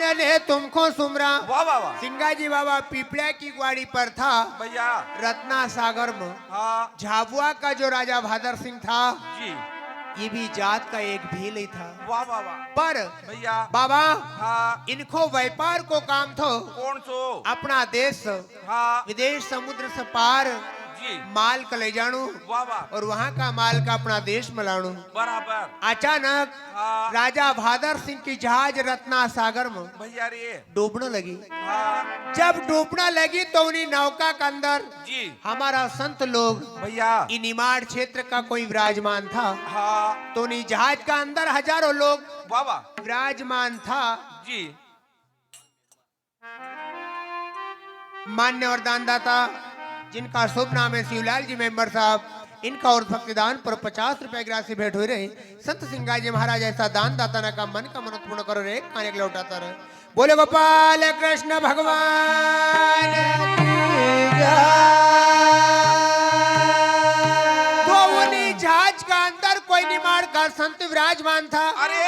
ने तुमको सुमरा। वाह वाह वाह सिंगाजी बाबा पीपड़ा की ग्वाड़ी पर था भैया। रत्ना सागर में। हाँ झाबुआ का जो राजा भादर सिंह था जी। ये भी जात का एक भील ही था। वाह वाह वाह पर भैया। बाबा हाँ इनको व्यापार को काम था कौन सो। अपना देश हाँ विदेश समुद्र से पार जी। माल का ले जाणू वाह वाह और वहाँ का माल का अपना देश में लाणू। बराबर। अचानक हाँ राजा भादर सिंह की जहाज रत्ना सागर में भैया रे। डूबने लगी। हाँ जब डूबना लगी तो उन्हीं नौका के अंदर जी हमारा संत लोग भैया। निमाड़ क्षेत्र का कोई विराजमान था। हाँ तो उन्हीं जहाज का अंदर हजारों लोग वाह वाह विराजमान था। जी। मान्य और दानदाता जिनका शुभ नाम है शिवलाल जी मेंबर साहब इनका और भक्तिदान पर 50 रुपए की राशि भेंट हुई रही। संत सिंगा जी महाराज ऐसा दान दाता ना का मन का मनोत पूर्ण करो रे काने के लौटाता रहे। बोले गोपाल कृष्ण भगवान की जय। तो उन्हीं जहाज का अंदर कोई निमाड़ का संत विराजमान था। अरे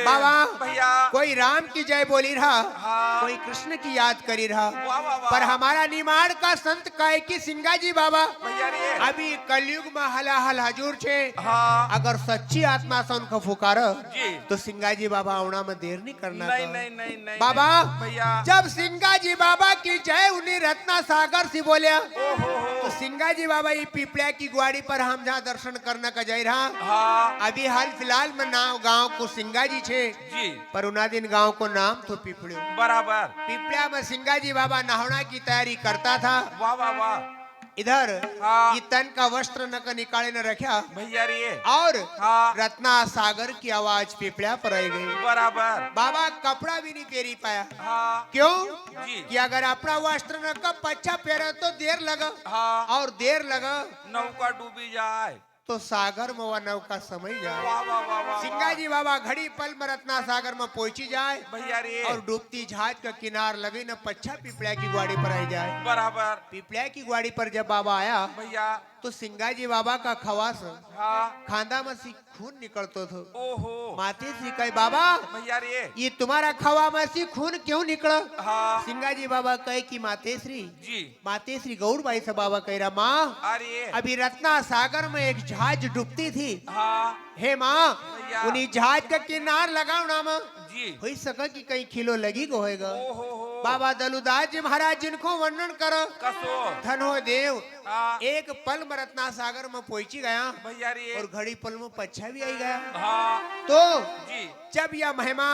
बाबा भैया। कोई राम की जय बोली रहा हाँ कोई कृष्ण की याद करी रहा। वाह वाह वाह पर हमारा निमाड़ का संत काय की सिंगा जी बाबा भैया रे। अभी कलयुग में हलाहल हजूर छे। हाँ अगर सच्ची आत्मा से उनको पुकार जी। तो सिंगा जी बाबा आउना में देर नहीं करना नहीं था। नहीं नहीं नहीं बाबा भैया। जब सिंगा जी बाबा की जय उन्हीं रत्ना सागर से बोलिया ओहो तो सिंगा जी बाबा ये पीपड़ा की ग्वाड़ी पर हम जहाँ दर्शन करने का जाय रहा। हाँ अभी हाल फिलहाल में नाम गांव को सिंगा जी छे जी पर उना दिन गांव को नाम तो पीपड़ो। बराबर। पीपड़ा में सिंगा जी बाबा नहाना की तैयारी करता था। वाह वाह वाह इधर हाँ ये तन का वस्त्र न निकाले न रखा भैया रे। और हाँ रत्ना सागर की आवाज पीपड़ा पर आई गई। बराबर। बाबा कपड़ा भी नहीं पेरी पाया। हाँ क्यों जी। कि अगर अपना वस्त्र न का पच्चा पेरा तो देर लगा हाँ और देर लगा नौका डूबी जाए तो सागर में वह नौका समय जाए। वाह वाह वाह वाह सिंगा जी बाबा घड़ी पल में रत्ना सागर में पहुंची जाए भैया रे। और डूबती जहाज का किनार लगे न पच्छा पीपड़ा की ग्वाड़ी पर आई जाए। बराबर पीपड़ा की ग्वाड़ी पर जब बाबा आया भैया। तो सिंगा जी बाबा का खवास हाँ खांदा में से खून निकलतो थो। ओहो माते से कहे बाबा भैया रे। ये तुम्हारा खवा में से खून क्यों निकला। हाँ सिंगा जी बाबा कहे कि मातेश्री जी। मातेश्री गौर बाई से बाबा कह रहा माँ अरे अभी रत्ना सागर में एक जहाज डूबती थी। हाँ हे माँ भैया। उन्हीं जहाज का किनार लगाओ ना माँ जी। हो सका कि कहीं खिलो लगी को होएगा। ओहो हो बाबा दलुदास जी महाराज जिनको वर्णन करो कसो। धनो देव हाँ एक पल में रत्ना सागर में पहुंची गया भैया रे। और घड़ी पल में पच्छा भी आई गया। हाँ तो जी जब यह महिमा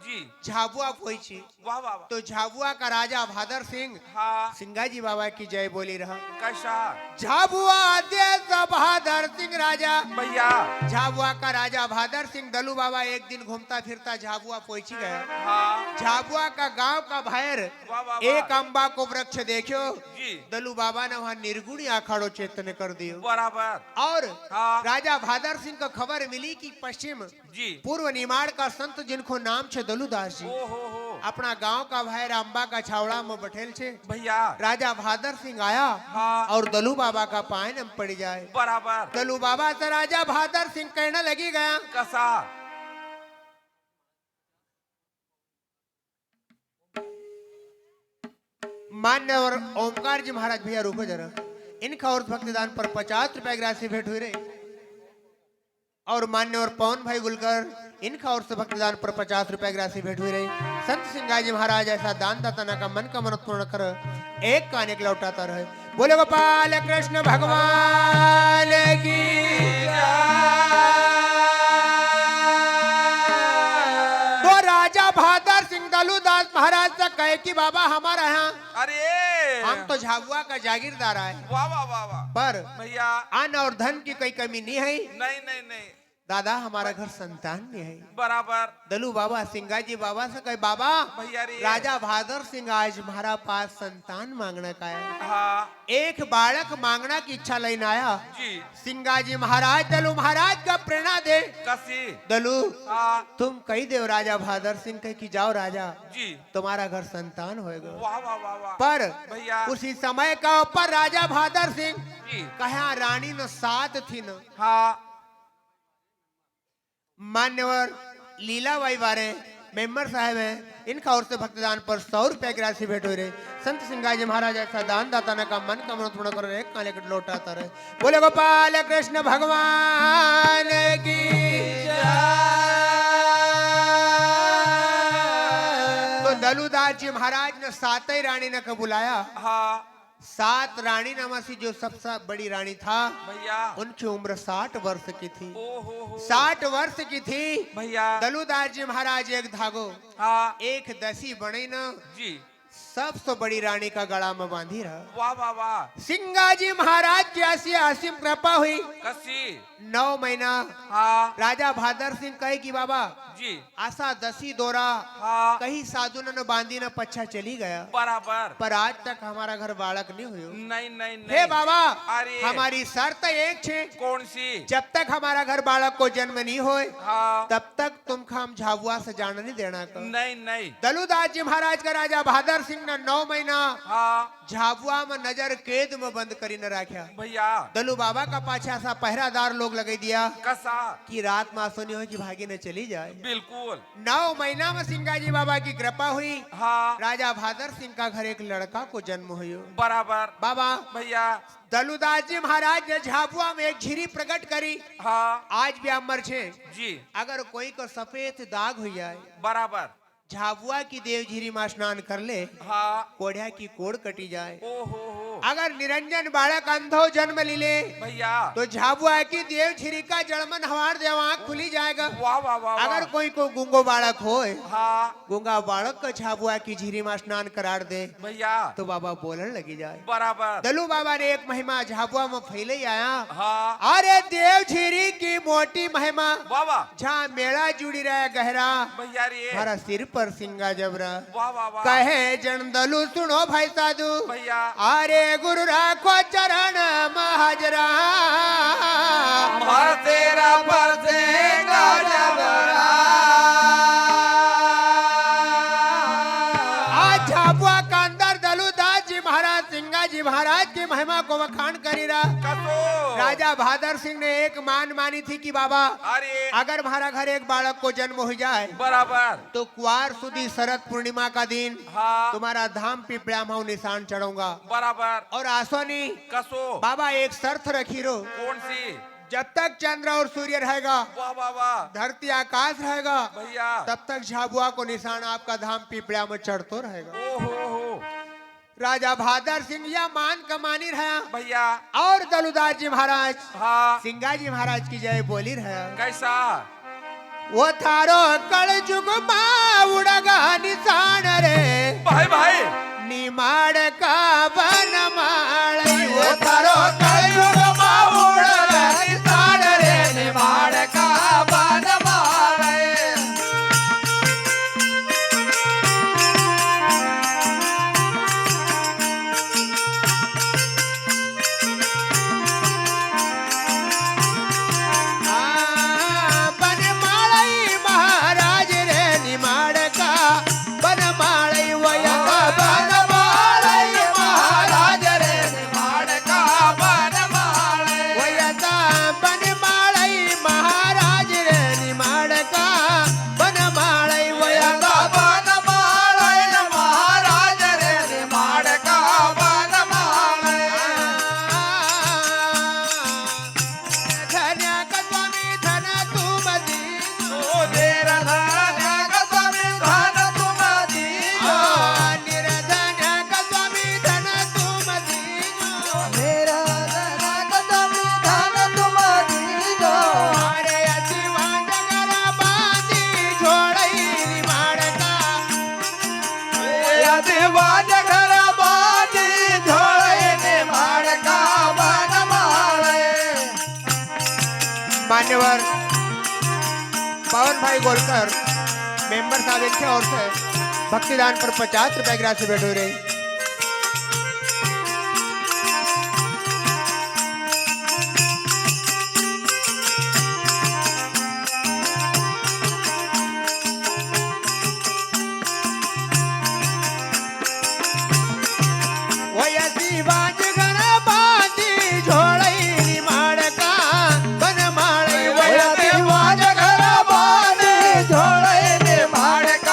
जी। झाबुआ पहुंची वाह वाह वाह तो झाबुआ का राजा भादर सिंह हाँ सिंगा जी बाबा की जय बोली रहा। कैसा झाबुआ देश भादर सिंह राजा। भैया। झाबुआ का राजा भादर सिंह दलू बाबा एक दिन घूमता फिरता झाबुआ पहुंची गया। हाँ झाबुआ का गांव का बाहर वाह वाह एक अम्बा को वृक्ष देखो जी। दलू बाबा ने वहाँ निर्गुणी आखाड़ो चेतन कर दियो। बराबर। और हाँ राजा भादर सिंह को खबर मिली कि पश्चिम जी। पूर्व निमाड़ का संत जिनको नाम छे दलुदास जी ओहो हो अपना गांव का भाई अम्बा का छावड़ा में बैठेल छे। भैया। राजा भादर सिंह आया हाँ और दलू बाबा का पायन में पड़ जाए। बराबर। दलू बाबा से राजा भादर सिंह कहने लगी गया कसा मान्य और ओमकार जी महाराज भैया रुको जरा इनका और भक्तिदान पर 50 रुपए की राशि भेंट हुई रही। और मान्य और पवन भाई गुलकर इनका और से भक्तिदान पर 50 रुपए की राशि भेंट हुई रही। संत सिंगा जी महाराज ऐसा दान दाता का मन का मनोत पूर्ण कर एक काने के लौटाता रहे। बोले गोपाल कृष्ण भगवान की तो राजा भादर सिंह दलुदास महाराज से कहे कि बाबा हमारा यहाँ अरे हम तो झाबुआ का जागीरदार है वाह वाह वाह वाह पर भैया। अन्न और धन की कोई कमी नहीं है। नहीं नहीं नहीं दादा हमारा घर संतान नहीं है। बराबर। दलू बाबा सिंगा जी बाबा से कहे बाबा भैया रे। राजा भादर सिंह आज हमारा पास संतान मांगने का है। हाँ एक बालक मांगना की इच्छा लेने आया। जी। सिंगा जी महाराज दलू महाराज का प्रेरणा दे। कसी दलू हाँ तुम कही दे राजा भादर सिंह कहे कि जाओ राजा जी। तुम्हारा घर संतान होएगा। वाह वाह वाह वाह पर भैया। उसी समय का ऊपर राजा भादर सिंह जी। कहा रानी न साथ थी न हाँ मान्यवर लीलाबाई बारे मेंबर साहब हैं, इनका ओर से भक्तदान पर 100 रुपए की राशि भेंट हो रही। संत सिंगाई जी महाराज ऐसा दान दाता ने का मन का मनोथ पूर्ण कर रहे, काले कट लौटाता रहे। बोले गोपाल कृष्ण भगवान की तो दलुदास जी महाराज ने 7 ही रानी ने को बुलाया। हाँ 7 रानी नमसी जो सबसे बड़ी रानी था भैया, उनकी उम्र 60 वर्ष की थी। ओ हो 60 वर्ष की थी भैया। दलुदास जी महाराज एक धागो हाँ एक दसी बड़ी न जी, सबसे बड़ी रानी का गला में बांधी रहा। वाह वाह वाह। सिंगाजी महाराज की ऐसी असीम कृपा हुई। कसी 9 महीना हाँ राजा भादर सिंह कहे कि बाबा जी, आशा दसी दौरा हाँ कहीं साधु न बांधी न पच्छा चली गया, बराबर। पर आज तक हमारा घर बालक नहीं हुई। नहीं नहीं हे नहीं बाबा अरे। हमारी शर्त एक छे, कौन सी? जब तक हमारा घर बालक को जन्म नहीं होए हाँ तब तक तुमको हम झाबुआ से जान नहीं देना का। नहीं नहीं दलुदास जी महाराज का राजा भादर सिंह ने 9 महीना हाँ झाबुआ में नजर कैद में बंद करी न रखा। भैया। दलू बाबा का पाछा सा पहरादार लोग लगा दिया कसा कि रात में आसोनी हो कि भागी न चली जाए। बिल्कुल। 9 महीना में सिंगाजी बाबा की कृपा हुई। हाँ राजा भादर सिंह का घर एक लड़का को जन्म हुई। बराबर बाबा भैया। दलुदास जी महाराज ने झाबुआ में एक झिरी प्रकट करी। हाँ आज भी अमर छे। जी अगर कोई को सफेद दाग हो जाए बराबर। झाबुआ की देवझिरी में स्नान कर ले, हाँ कोढ़िया की कोड़ कटी जाए। ओ हो अगर निरंजन बालक अंधो जन्म ले भैया। तो झाबुआ की देवझिरी का जड़मन हवार देव आँख खुली जाएगा। वाह वाह वाह वाह। अगर कोई को गुंगो बालक होए, हाँ गुंगा बालक को झाबुआ की झिरी में स्नान करार दे भैया। तो बाबा बोलन लगी जाए। बराबर। दलू बाबा ने एक महिमा झाबुआ में फैले आया। हाँ अरे देवझिरी की मोटी महिमा वाह वाह जहाँ मेला जुड़ी रहा गहरा, भैया रे। हमारा सिर पर सिंगा जबरा वाह वाह वाह। कहे जन दलू सुनो भाई साधु भैया। अरे गुरु राखो चरण महाजरा हमारा तेरा पर देगा जबरा। आज झाबुआ का अंदर दलुदास जी महाराज सिंगा जी महाराज की महिमा को वखान करी रहा। कसो राजा भादर सिंह ने एक मान मानी थी कि बाबा अरे अगर हमारा घर एक बालक को जन्म हो जाए बराबर। तो कुआर सुदी शरद पूर्णिमा का दिन हाँ तुम्हारा धाम पिपड़ा में निशान चढ़ूंगा। बराबर। और आसोनी कसो बाबा एक शर्त रखी रो, कौन सी? जब तक चंद्र और सूर्य रहेगा, वाह वाह वाह धरती आकाश रहेगा, भैया। तब तक झाबुआ को निशान आपका धाम पिपड़ा में चढ़तो रहेगा। ओ हो राजा भादर सिंह या मान कमानी रहा भैया। और दलुदास जी महाराज हाँ सिंगा जी महाराज की जय बोली रहा। कैसा? वो थारो कल जुग उड़गा निशान रे भाई भाई निमाड़ का बनमाड़। वो थारो कल जुग उड़गा निशान रे निमाड़ का बनमाड़। बनमाड़ई महाराज रे निमाड़ का बनमाड़ई वया बनमाड़ई महाराज रे निमाड़ का बनमाड़ई वया बनमाड़ई महाराज रे निमाड़ का बनमाड़ई वया बनमाड़ई महाराज रे निमाड़ का बनमाड़ई। धन्य का स्वामी धन तुम दीनो ओ तेरा धन्य का स्वामी धन तुम दीनो। निर्धन्य का स्वामी धन तुम दीनो मेरा धन्य का स्वामी धन तुम दीनो। अरे असिवा जगरा बांधी झोड़ई निमाड़ का या देवाज घर बाजी झोड़े निमाड़ का बनमाड़े। मान्यवर पवन भाई गोलकर मेंबर साहब इनके ओर से भक्तिदान पर 50 रुपए की राशि भेंट हो रही। वया शिवाज घर बांधी झोड़ई निमाड़ का बनमाड़ई वया देवाज घर बाजी झोड़े निमाड़ का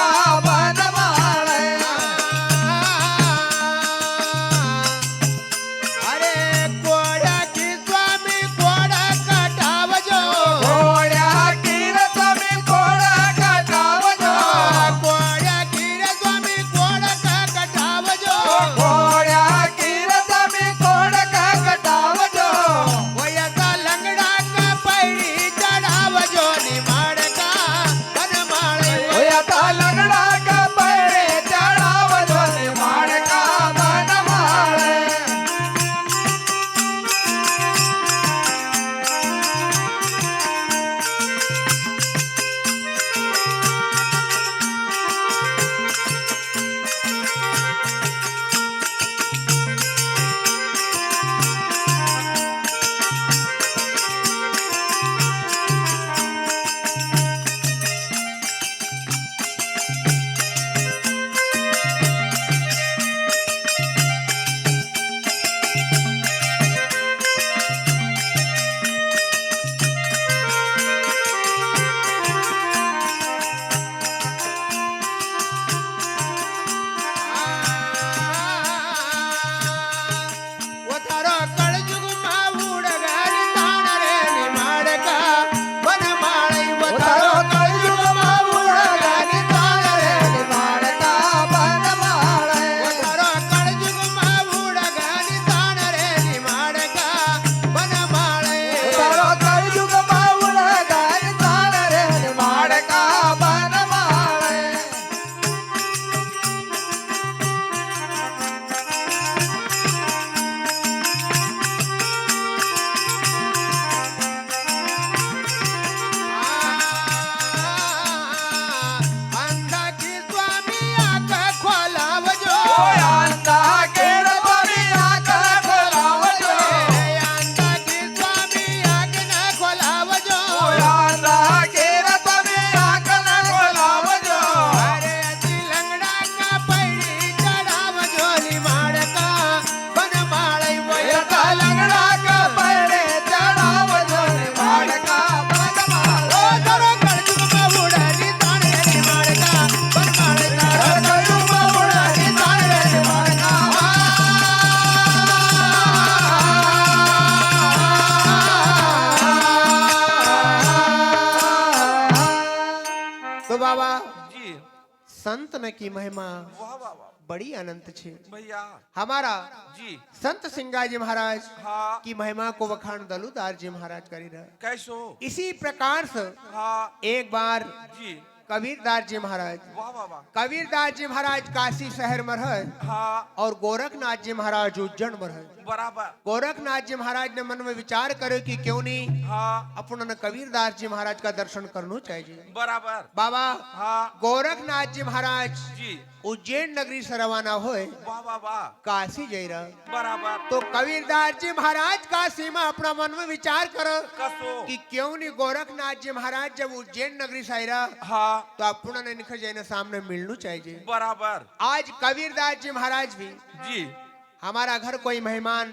संत न की महिमा वाह वाह वाह बड़ी अनंत छे। भैया हमारा जी संत सिंगाजी महाराज हाँ की महिमा को वखाण दलुदार जी महाराज करी रहा। कैसो इसी प्रकार से हाँ एक बार जी कबीरदास जी महाराज वाह वाह वाह कबीरदास जी महाराज काशी शहर में रहे हाँ और गोरखनाथ जी महाराज उज्जैन में रहे। बराबर गोरखनाथ जी महाराज ने मन में विचार करे कि क्यों नहीं हाँ अपन ने कबीरदास जी महाराज का दर्शन करना चाहिए। बराबर बाबा हाँ गोरखनाथ जी महाराज जी उज्जैन नगरी से रवाना हुए वाह वाह वाह काशी जई रहा। बराबर तो कबीरदास जी महाराज काशी में अपना मन में विचार करो कसो कि क्यों नहीं गोरखनाथ जी महाराज जब उज्जैन नगरी से आई रहा हाँ तो अपन ने इनके जैन सामने मिलना चाहिए। बराबर आज कबीरदास जी महाराज भी जी हमारा घर कोई मेहमान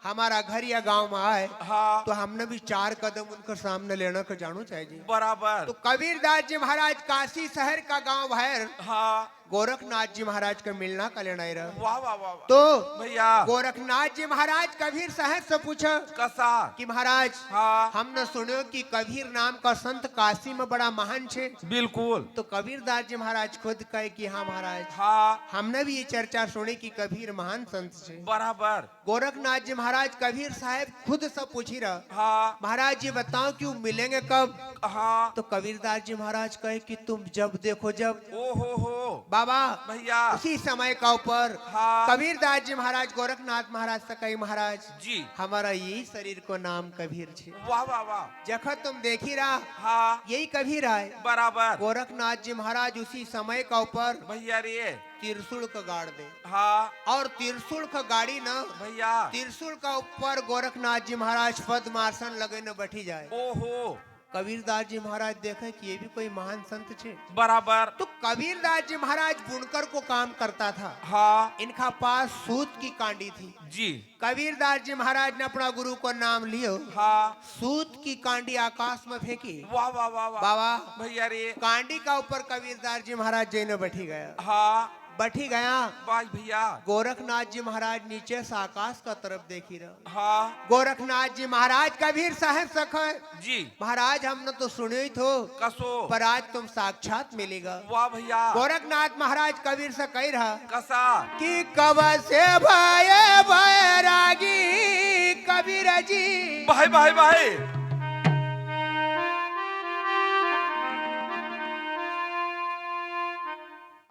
हमारा घर या गांव में आए हाँ तो हमने भी 4 कदम उनके सामने लेना को जानो चाहिए। बराबर तो कबीरदास जी महाराज काशी शहर का गांव बाहर हाँ गोरखनाथ जी महाराज का मिलना का लेना ही रहा। वाह वाह वाह वाह। तो भैया गोरखनाथ जी महाराज कबीर साहब से पूछा कसा कि महाराज हाँ हमने सुनो कि कबीर नाम का संत काशी में बड़ा महान छे। बिल्कुल तो कबीरदास जी महाराज खुद कहे कि हाँ महाराज हाँ हमने भी ये चर्चा सुनी कि कबीर महान संत छे। बराबर गोरखनाथ जी महाराज कबीर साहब खुद से पूछी रहा हाँ महाराज ये बताओ क्यों मिलेंगे कब। हाँ तो कबीरदास जी महाराज कहे कि तुम जब देखो जब। ओ हो बाबा भैया उसी समय का ऊपर हाँ कबीरदास जी महाराज गोरखनाथ महाराज से कही महाराज जी हमारा यही शरीर को नाम कबीर छे। वाह वाह वाह जखा तुम देखी रहा हाँ यही कबीर आए। बराबर गोरखनाथ जी महाराज उसी समय का ऊपर भैया रे त्रिशूल का गाड़ दे हाँ और त्रिशूल का गाड़ी न भैया त्रिशूल का ऊपर गोरखनाथ जी महाराज पद्मासन लगे न बैठी जाए। ओहो कबीरदास जी महाराज देखे कि ये भी कोई महान संत छे। बराबर तो कबीरदास जी महाराज बुनकर को काम करता था। हाँ इनका पास सूत की कांडी थी। जी कबीरदास जी महाराज ने अपना गुरु को नाम लियो हाँ सूत की कांडी आकाश में फेंकी। वाह वाह वाह वाह बाबा भैया रे कांडी का ऊपर कबीरदास जी महाराज जी ने बैठी गया बैठी गया। वाह भैया गोरखनाथ जी महाराज नीचे से आकाश का तरफ देखी रहा। हाँ गोरखनाथ जी महाराज कबीर साहब सखे जी महाराज हमने तो सुने ही थो कसो पर आज तुम साक्षात मिलेगा। वाह भैया गोरखनाथ महाराज कबीर से कह रहा कसा कि कब से भय बैरागी कबीर जी भाई भाई भाई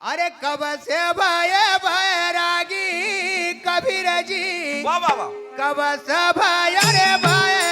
अरे कब से भय बैरागी कबीर जी वाह वाह वाह कब से भय रे भय